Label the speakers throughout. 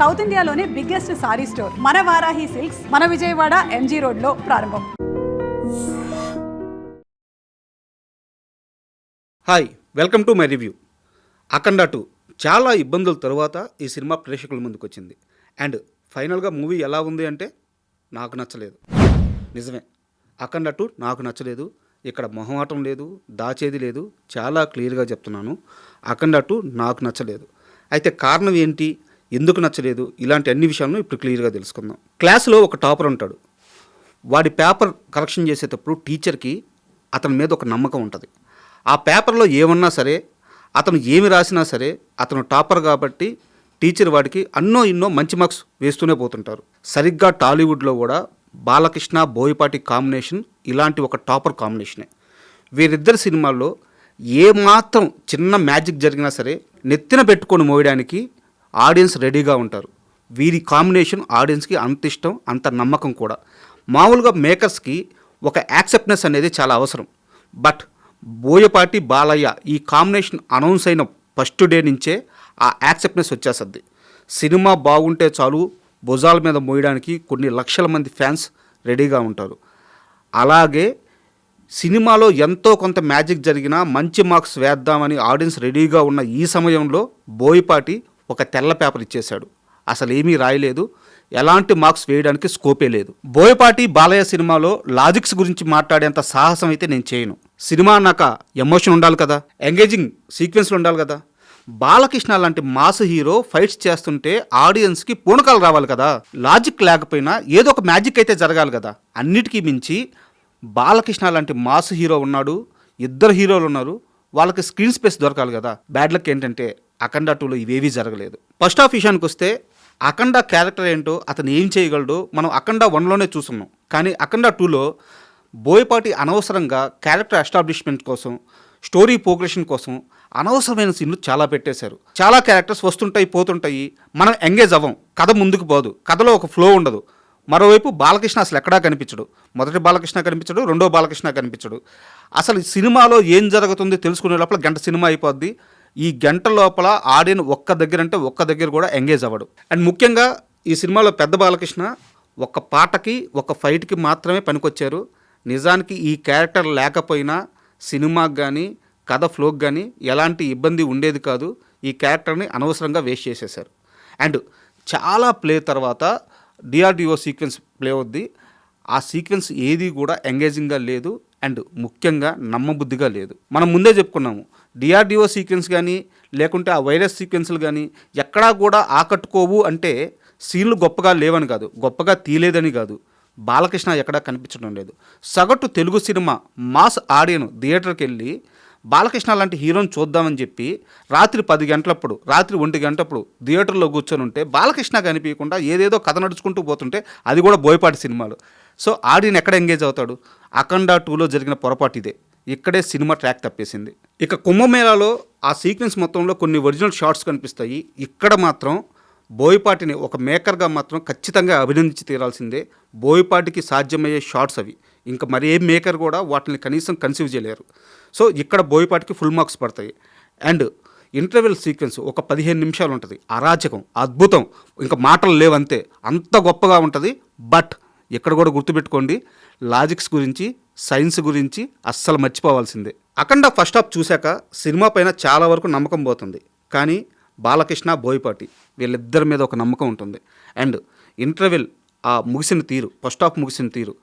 Speaker 1: South ఇండియాలోనే biggest sorry store మన Varahi silks మన విజయవాడ ఎంజీ రోడ్లో ప్రారంభం.
Speaker 2: Hi, welcome to my review. Akhanda 2 చాలా ఇబ్బందుల తర్వాత ఈ సినిమా ప్రేక్షకుల ముందుకు వచ్చింది. అండ్ ఫైనల్గా మూవీ ఎలా ఉంది అంటే నాకు నచ్చలేదు. నిజమే, అఖండ 2 నాకు నచ్చలేదు. ఇక్కడ మొహమాటం లేదు, దాచేది లేదు, చాలా క్లియర్గా చెప్తున్నాను. అఖండ 2 నాకు నచ్చలేదు. అయితే కారణం ఏంటి, ఎందుకు నచ్చలేదు, ఇలాంటి అన్ని విషయాలను ఇప్పుడు క్లియర్గా తెలుసుకుందాం. క్లాస్లో ఒక టాపర్ ఉంటాడు. వాడి పేపర్ కరెక్షన్ చేసేటప్పుడు టీచర్కి అతని మీద ఒక నమ్మకం ఉంటుంది. ఆ పేపర్లో ఏమన్నా సరే, అతను ఏమి రాసినా సరే, అతను టాపర్ కాబట్టి టీచర్ వాడికి ఎన్నో మంచి మార్క్స్ వేస్తూనే పోతుంటారు. సరిగ్గా టాలీవుడ్లో కూడా బాలకృష్ణ బోయపాటి కాంబినేషన్ ఇలాంటి ఒక టాపర్ కాంబినేషనే. వీరిద్దరి సినిమాల్లో ఏమాత్రం చిన్న మ్యాజిక్ జరిగినా సరే నెత్తిన పెట్టుకొని మోయడానికి ఆడియన్స్ రెడీగా ఉంటారు. వీరి కాంబినేషన్ ఆడియన్స్కి అంత ఇష్టం, అంత నమ్మకం కూడా. మామూలుగా మేకర్స్కి ఒక యాక్సెప్ట్నెస్ అనేది చాలా అవసరం. బట్ బోయపాటి బాలయ్య ఈ కాంబినేషన్ అనౌన్స్ అయిన ఫస్ట్ డే నుంచే ఆ యాక్సెప్ట్నెస్ వచ్చేస్తుంది. సినిమా బాగుంటే చాలు భుజాల మీద మోయడానికి కొన్ని లక్షల మంది ఫ్యాన్స్ రెడీగా ఉంటారు. అలాగే సినిమాలో ఎంతో కొంత మ్యాజిక్ జరిగినా మంచి మార్క్స్ వేద్దామని ఆడియన్స్ రెడీగా ఉన్న ఈ సమయంలో బోయపాటి ఒక తెల్ల పేపర్ ఇచ్చేశాడు. అసలు ఏమీ రాయలేదు, ఎలాంటి మార్క్స్ వేయడానికి స్కోపే లేదు. బోయపాటి బాలయ్య సినిమాలో లాజిక్స్ గురించి మాట్లాడేంత సాహసం అయితే నేను చేయను. సినిమా అన్నాక ఎమోషన్ ఉండాలి కదా, ఎంగేజింగ్ సీక్వెన్స్లు ఉండాలి కదా. బాలకృష్ణ లాంటి మాస్ హీరో ఫైట్స్ చేస్తుంటే ఆడియన్స్కి పూనకాలు రావాలి కదా. లాజిక్ లేకపోయినా ఏదో ఒక మ్యాజిక్ అయితే జరగాలి కదా. అన్నిటికీ మించి బాలకృష్ణ లాంటి మాస్ హీరో ఉన్నాడు, ఇద్దరు హీరోలు ఉన్నారు, వాళ్ళకి స్క్రీన్ స్పేస్ దొరకాలి కదా. బ్యాడ్ లక్ ఏంటంటే అఖండ 2లో ఇవేవీ జరగలేదు. ఫస్ట్ హాఫ్ విషయానికి వస్తే అఖండ క్యారెక్టర్ ఏంటో, అతను ఏం చేయగలడో మనం అఖండ 1లోనే చూస్తున్నాం. కానీ అఖండ 2లో బోయపాటి అనవసరంగా క్యారెక్టర్ ఎస్టాబ్లిష్మెంట్ కోసం, స్టోరీ ప్రోగ్రెషన్ కోసం అనవసరమైన సీన్లు చాలా పెట్టేశారు. చాలా క్యారెక్టర్స్ వస్తుంటాయి పోతుంటాయి, మనం ఎంగేజ్ అవ్వం, కథ ముందుకు పోదు, కథలో ఒక ఫ్లో ఉండదు. మరోవైపు బాలకృష్ణ అసలు ఎక్కడా కనిపించడు. మొదటి బాలకృష్ణ కనిపించడు, రెండో బాలకృష్ణ కనిపించడు. అసలు సినిమాలో ఏం జరుగుతుంది తెలుసుకునే లోపల గంట సినిమా అయిపోద్ది. ఈ గంట లోపల ఆడియన్ ఒక్క దగ్గర కూడా ఎంగేజ్ అవ్వడు. అండ్ ముఖ్యంగా ఈ సినిమాలో పెద్ద బాలకృష్ణ ఒక పాటకి ఒక ఫైట్కి మాత్రమే పనికొచ్చారు. నిజానికి ఈ క్యారెక్టర్ లేకపోయినా సినిమాకి కానీ కథ ఫ్లోకి కానీ ఎలాంటి ఇబ్బంది ఉండేది కాదు. ఈ క్యారెక్టర్ని అనవసరంగా వేస్ట్ చేసేశారు. అండ్ చాలా ప్లే తర్వాత డిఆర్డిఓ సీక్వెన్స్ ప్లే అవుద్ది. ఆ సీక్వెన్స్ ఏది కూడా ఎంగేజింగ్గా లేదు అండ్ ముఖ్యంగా నమ్మబుద్ధిగా లేదు. మనం ముందే చెప్పుకున్నాము, డిఆర్డిఓ సీక్వెన్స్ కానీ లేకుంటే ఆ వైరస్ సీక్వెన్స్లు కానీ ఎక్కడా కూడా ఆకట్టుకోవు అంటే సీన్లు గొప్పగా లేవని కాదు, గొప్పగా తీయలేదని కాదు. బాలకృష్ణ ఎక్కడా కనిపించడం లేదు. సగటు తెలుగు సినిమా మాస్ ఆడియన్ థియేటర్కి వెళ్ళి బాలకృష్ణ లాంటి హీరోని చూద్దామని చెప్పి రాత్రి 10 గంటలప్పుడు, రాత్రి 1 గంటప్పుడు థియేటర్లో కూర్చొని ఉంటే బాలకృష్ణ కనిపించకుండా ఏదేదో కథ నడుచుకుంటూ పోతుంటే అది కూడా బోయపాటి సినిమాలు. సో ఆడియన్ ఎక్కడ ఎంగేజ్ అవుతాడు? అఖండ 2లో జరిగిన పొరపాటు ఇదే. ఇక్కడే సినిమా ట్రాక్ తప్పేసింది. ఇక కుంభమేళాలో ఆ సీక్వెన్స్ మొత్తంలో కొన్ని ఒరిజినల్ షాట్స్ కనిపిస్తాయి. ఇక్కడ మాత్రం బోయపాటిని ఒక మేకర్గా మాత్రం ఖచ్చితంగా అభినందించి తీరాల్సిందే. బోయపాటికి సాధ్యమయ్యే షాట్స్ అవి, ఇంకా మరి ఏ మేకర్ కూడా వాటిని కనీసం కన్సీవ్ చేయలేరు. సో ఇక్కడ బోయపాటికి ఫుల్ మార్క్స్ పడతాయి. అండ్ ఇంటర్వెల్ సీక్వెన్స్ ఒక 15 నిమిషాలు ఉంటుంది. అరాచకం, అద్భుతం, ఇంకా మాటలు లేవంతే, అంత గొప్పగా ఉంటుంది. బట్ ఇక్కడ కూడా గుర్తుపెట్టుకోండి, లాజిక్స్ గురించి, సైన్స్ గురించి అస్సలు మర్చిపోవాల్సిందే. అఖండ ఫస్ట్ హాఫ్ చూశాక సినిమా పైన చాలా వరకు నమ్మకం పోతుంది. కానీ బాలకృష్ణ బోయపాటి వీళ్ళిద్దరి మీద ఒక నమ్మకం ఉంటుంది. అండ్ ఇంటర్వెల్ ఆ ముగిసిన తీరు, ఫస్ట్ హాఫ్ ముగిసిన తీరు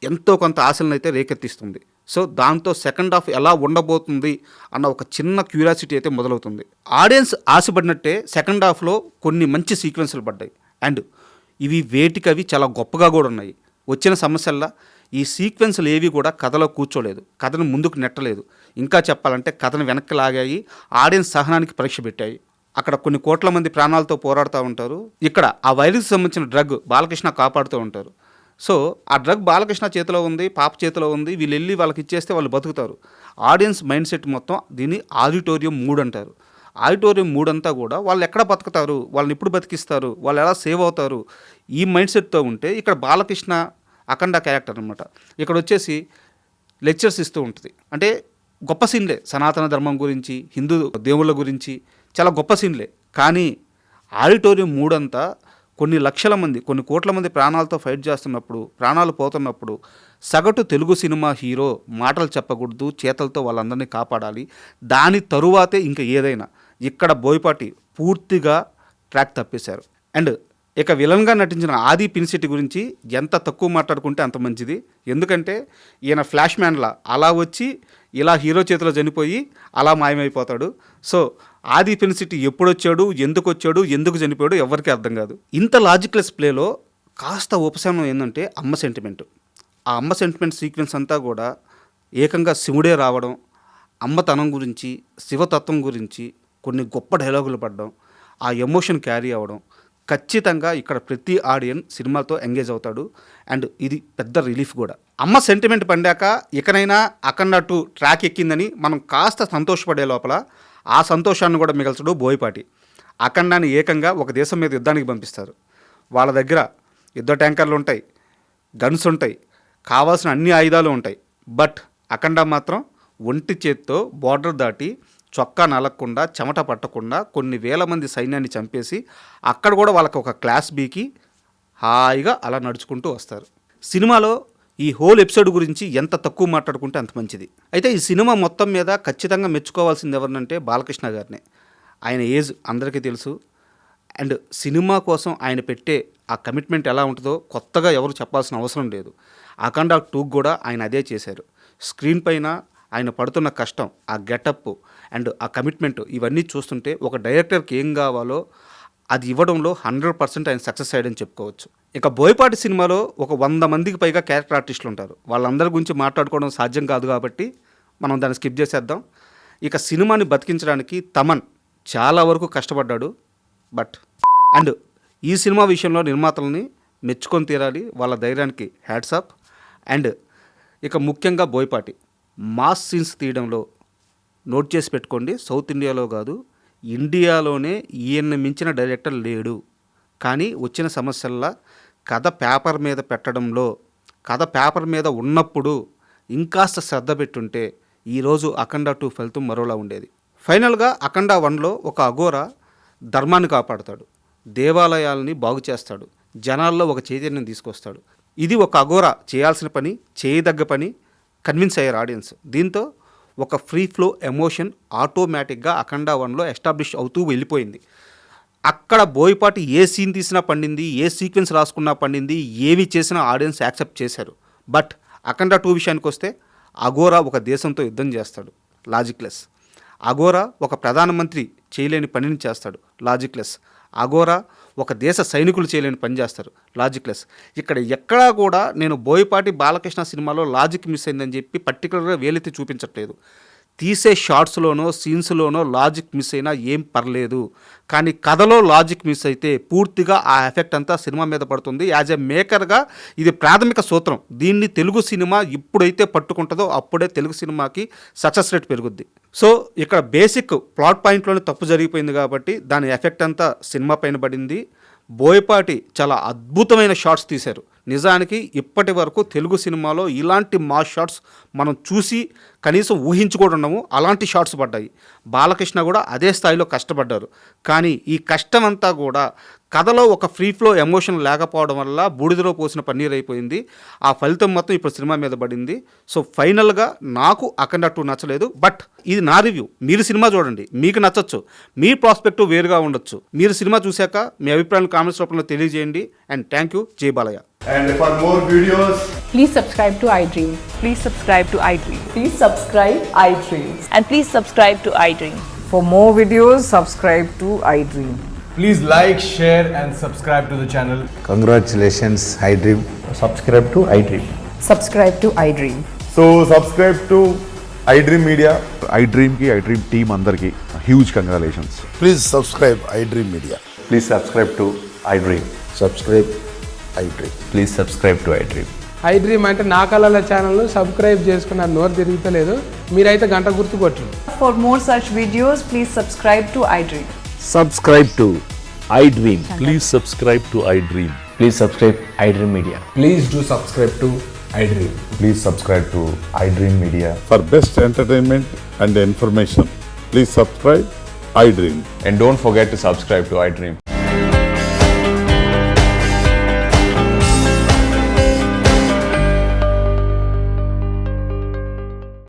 Speaker 2: ఎంతో కొంత ఆశలను అయితే రేకెత్తిస్తుంది. సో దాంతో సెకండ్ హాఫ్ ఎలా ఉండబోతుంది అన్న ఒక చిన్న క్యూరియాసిటీ అయితే మొదలవుతుంది. ఆడియన్స్ ఆశపడినట్టే సెకండ్ హాఫ్లో కొన్ని మంచి సీక్వెన్స్లు పడ్డాయి. అండ్ ఇవి వేటికవి చాలా గొప్పగా కూడా ఉన్నాయి. వచ్చిన సమస్యల్లా ఈ సీక్వెన్స్లు ఏవి కూడా కథలో కూర్చోలేదు, కథను ముందుకు నెట్టలేదు. ఇంకా చెప్పాలంటే కథను వెనక్కి లాగాయి, ఆడియన్స్ సహనానికి పరీక్ష పెట్టాయి. అక్కడ కొన్ని కోట్ల మంది ప్రాణాలతో పోరాడుతూ ఉంటారు. ఇక్కడ ఆ వైరస్కి సంబంధించిన డ్రగ్ బాలకృష్ణ కాపాడుతూ ఉంటారు. సో ఆ డ్రగ్ బాలకృష్ణ చేతిలో ఉంది, పాప చేతిలో ఉంది, వీళ్ళు వెళ్ళి వాళ్ళకి ఇచ్చేస్తే వాళ్ళు బతుకుతారు. ఆడియన్స్ మైండ్ సెట్ మొత్తం దీన్ని ఆడిటోరియం 3 అంటారు. ఆడిటోరియం 3 అంతా కూడా వాళ్ళు ఎక్కడ బతుకుతారు, వాళ్ళని ఎప్పుడు బతికిస్తారు, వాళ్ళు ఎలా సేవ్ అవుతారు, ఈ మైండ్ సెట్తో ఉంటే ఇక్కడ బాలకృష్ణ అఖండ క్యారెక్టర్ అనమాట. ఇక్కడ వచ్చేసి లెక్చర్స్ ఇస్తూ ఉంటుంది. అంటే గొప్ప సీన్లే, సనాతన ధర్మం గురించి, హిందూ దేవుళ్ళ గురించి చాలా గొప్ప సీన్లే. కానీ ఆడిటోరియం 3 అంతా కొన్ని లక్షల మంది, కొన్ని కోట్ల మంది ప్రాణాలతో ఫైట్ చేస్తున్నప్పుడు, ప్రాణాలు పోతున్నప్పుడు సగటు తెలుగు సినిమా హీరో మాటలు చెప్పకూడదు, చేతలతో వాళ్ళందరినీ కాపాడాలి. దాని తరువాతే ఇంకా ఏదైనా. ఇక్కడ బోయపాటి పూర్తిగా ట్రాక్ తప్పేశారు. అండ్ ఇక విలన్గా నటించిన ఆది పినిశెట్టి గురించి ఎంత తక్కువ మాట్లాడుకుంటే అంత మంచిది. ఎందుకంటే ఈయన ఫ్లాష్ మ్యాన్లా అలా వచ్చి ఇలా హీరో చేతిలో చనిపోయి అలా మాయమైపోతాడు. సో ఆది పినిశెట్టి ఎప్పుడు వచ్చాడు, ఎందుకు వచ్చాడు, ఎందుకు చనిపోయాడు ఎవరికీ అర్థం కాదు. ఇంత లాజిక్లెస్ ప్లేలో కాస్త ఉపశమనం ఏంటంటే అమ్మ సెంటిమెంట్. ఆ అమ్మ సెంటిమెంట్ సీక్వెన్స్ అంతా కూడా ఏకంగా శివుడే రావడం, అమ్మతనం గురించి, శివతత్వం గురించి కొన్ని గొప్ప డైలాగులు పడడం, ఆ ఎమోషన్ క్యారీ అవ్వడం, ఖచ్చితంగా ఇక్కడ ప్రతి ఆడియన్స్ సినిమాతో ఎంగేజ్ అవుతాడు. అండ్ ఇది పెద్ద రిలీఫ్ కూడా. అమ్మ సెంటిమెంట్ పండాక ఇకనైనా అఖండ 2 ట్రాక్ ఎక్కిందని మనం కాస్త సంతోషపడే లోపల ఆ సంతోషాన్ని కూడా మిగల్చడు బోయపాటి. అఖండాన్ని ఏకంగా ఒక దేశం మీద యుద్ధానికి పంపిస్తారు. వాళ్ళ దగ్గర యుద్ధ ట్యాంకర్లు ఉంటాయి, గన్స్ ఉంటాయి, కావాల్సిన అన్ని ఆయుధాలు ఉంటాయి. బట్ అఖండ మాత్రం ఒంటి చేత్తో బార్డర్ దాటి చొక్కా నలగకుండా, చెమట పట్టకుండా కొన్ని వేల మంది సైన్యాన్ని చంపేసి అక్కడ కూడా వాళ్ళకి ఒక క్లాస్ బీకి హాయిగా అలా నడుచుకుంటూ వస్తారు. సినిమాలో ఈ హోల్ ఎపిసోడ్ గురించి ఎంత తక్కువ మాట్లాడుకుంటే అంత మంచిది. అయితే ఈ సినిమా మొత్తం మీద ఖచ్చితంగా మెచ్చుకోవాల్సింది ఎవరినంటే బాలకృష్ణ గారినే. ఆయన ఏజ్ అందరికీ తెలుసు. అండ్ సినిమా కోసం ఆయన పెట్టే ఆ కమిట్మెంట్ ఎలా ఉంటుందో కొత్తగా ఎవరు చెప్పాల్సిన అవసరం లేదు. అఖండ 2 కూడా ఆయన అదే చేశారు. స్క్రీన్ పైన ఆయన పడుతున్న కష్టం, ఆ గెటప్ అండ్ ఆ కమిట్మెంట్ ఇవన్నీ చూస్తుంటే ఒక డైరెక్టర్కి ఏం కావాలో అది ఇవ్వడంలో 100% ఆయన సక్సెస్ అయ్యాడని చెప్పుకోవచ్చు. ఇక బోయపాటి సినిమాలో ఒక 100 మందికి పైగా క్యారెక్టర్ ఆర్టిస్టులు ఉంటారు. వాళ్ళందరి గురించి మాట్లాడుకోవడం సాధ్యం కాదు కాబట్టి మనం దాన్ని స్కిప్ చేసేద్దాం. ఇక సినిమాని బతికించడానికి తమన్ చాలా వరకు కష్టపడ్డాడు. బట్ అండ్ ఈ సినిమా విషయంలో నిర్మాతలని మెచ్చుకొని తీరాలి. వాళ్ళ ధైర్యానికి హ్యాట్స్ ఆఫ్. అండ్ ఇక ముఖ్యంగా బోయపాటి మాస్ సీన్స్ తీయడంలో నోట్ చేసి పెట్టుకోండి, సౌత్ ఇండియాలో కాదు ఇండియాలోనే ఈయన్ని మించిన డైరెక్టర్ లేడు. కానీ వచ్చిన సమస్యల్లా కథ పేపర్ మీద పెట్టడంలో, కథ పేపర్ మీద ఉన్నప్పుడు ఇంకాస్త శ్రద్ధ పెట్టుంటే ఈరోజు అఖండ 2 ఫలితం మరోలా ఉండేది. ఫైనల్గా అఖండ 1లో ఒక అఘోరా ధర్మాన్ని కాపాడుతాడు, దేవాలయాల్ని బాగు చేస్తాడు, జనాల్లో ఒక చైతన్యం తీసుకొస్తాడు. ఇది ఒక అఘోరా చేయాల్సిన పని, చేయదగ్గ పని. కన్విన్స్ అయ్యారు ఆడియన్స్. దీంతో ఒక ఫ్రీ ఫ్లో ఎమోషన్ ఆటోమేటిక్గా అఖండ 1లో ఎస్టాబ్లిష్ అవుతూ వెళ్ళిపోయింది. అక్కడ బోయపాటి ఏ సీన్ తీసినా పండింది, ఏ సీక్వెన్స్ రాసుకున్నా పండింది, ఏవి చేసినా ఆడియన్స్ యాక్సెప్ట్ చేశారు. బట్ అఖండ 2 విషయానికి వస్తే అఘోరా ఒక దేశంతో యుద్ధం చేస్తాడు, లాజిక్లెస్. అఘోరా ఒక ప్రధానమంత్రి చేయలేని పనిని చేస్తాడు, లాజిక్లెస్. అఘోరా ఒక దేశ సైనికులు చేయలేని పని చేస్తారు, లాజిక్లెస్. ఇక్కడ ఎక్కడా కూడా నేను బోయపాటి బాలకృష్ణ సినిమాలో లాజిక్ మిస్ అయిందని చెప్పి పర్టికులర్గా వేలెత్తి చూపించట్లేదు. తీసే షార్ట్స్లోనో సీన్స్లోనో లాజిక్ మిస్ అయినా ఏం పర్లేదు. కానీ కథలో లాజిక్ మిస్ అయితే పూర్తిగా ఆ ఎఫెక్ట్ అంతా సినిమా మీద పడుతుంది. యాజ్ ఎ మేకర్గా ఇది ప్రాథమిక సూత్రం. దీన్ని తెలుగు సినిమా ఇప్పుడైతే పట్టుకుంటుందో అప్పుడే తెలుగు సినిమాకి సక్సెస్ రేట్ పెరుగుద్ది. సో ఇక్కడ బేసిక్ ప్లాట్ పాయింట్లోనే తప్పు జరిగిపోయింది కాబట్టి దాని ఎఫెక్ట్ అంతా సినిమా పైన పడింది. బోయపాటి చాలా అద్భుతమైన షాట్స్ తీశారు. నిజానికి ఇప్పటి వరకు తెలుగు సినిమాలో ఇలాంటి మాస్ షాట్స్ మనం చూసి కనీసం ఊహించుకోవడము, అలాంటి షాట్స్ పడ్డాయి. బాలకృష్ణ కూడా అదే స్థాయిలో కష్టపడ్డారు. కానీ ఈ కష్టం అంతా కూడా కథలో ఒక ఫ్రీ ఫ్లో ఎమోషన్ లేకపోవడం వల్ల బూడిదలో పోసిన పన్నీర్ అయిపోయింది. ఆ ఫలితం మొత్తం ఇప్పుడు సినిమా మీద పడింది. సో ఫైనల్గా నాకు అఖండ 2 నచ్చలేదు. బట్ ఇది నా రివ్యూ. మీరు సినిమా చూడండి, మీకు నచ్చచ్చు, మీ ప్రాస్పెక్టివ్ వేరుగా ఉండొచ్చు. మీరు సినిమా చూశాక మీ అభిప్రాయాలు కామెంట్స్ రూపంలో తెలియజేయండి. And thank you. జై Balayya.
Speaker 3: And for more videos,
Speaker 4: Please subscribe to iDream.
Speaker 5: Please subscribe to iDream.
Speaker 4: Please subscribe iDream.
Speaker 5: And please subscribe to iDream.
Speaker 6: For more videos, subscribe to iDream.
Speaker 3: please like, share and subscribe to the channel.
Speaker 7: Congratulations, iDream.
Speaker 8: Subscribe to iDream.
Speaker 4: Subscribe to iDream.
Speaker 8: So subscribe to iDream Media. iDream ki iDream team andarki huge congratulations.
Speaker 9: Please subscribe iDream Media.
Speaker 8: Please subscribe to iDream.
Speaker 9: Subscribe iDream.
Speaker 8: Please subscribe to iDream.
Speaker 10: iDream అంటే నా కళల channel subscribe చేసుకున్న నోరు తిరుగుతలేదు, మీరైతే గంట గుర్తు కొట్టండి.
Speaker 4: For more such videos, please subscribe to iDream.
Speaker 11: Subscribe to iDream. Please subscribe to iDream.
Speaker 8: Please subscribe iDream Media.
Speaker 3: Please do subscribe to iDream.
Speaker 8: Please subscribe to iDream Media.
Speaker 9: For best entertainment and information, please subscribe iDream.
Speaker 8: And don't forget to subscribe to iDream.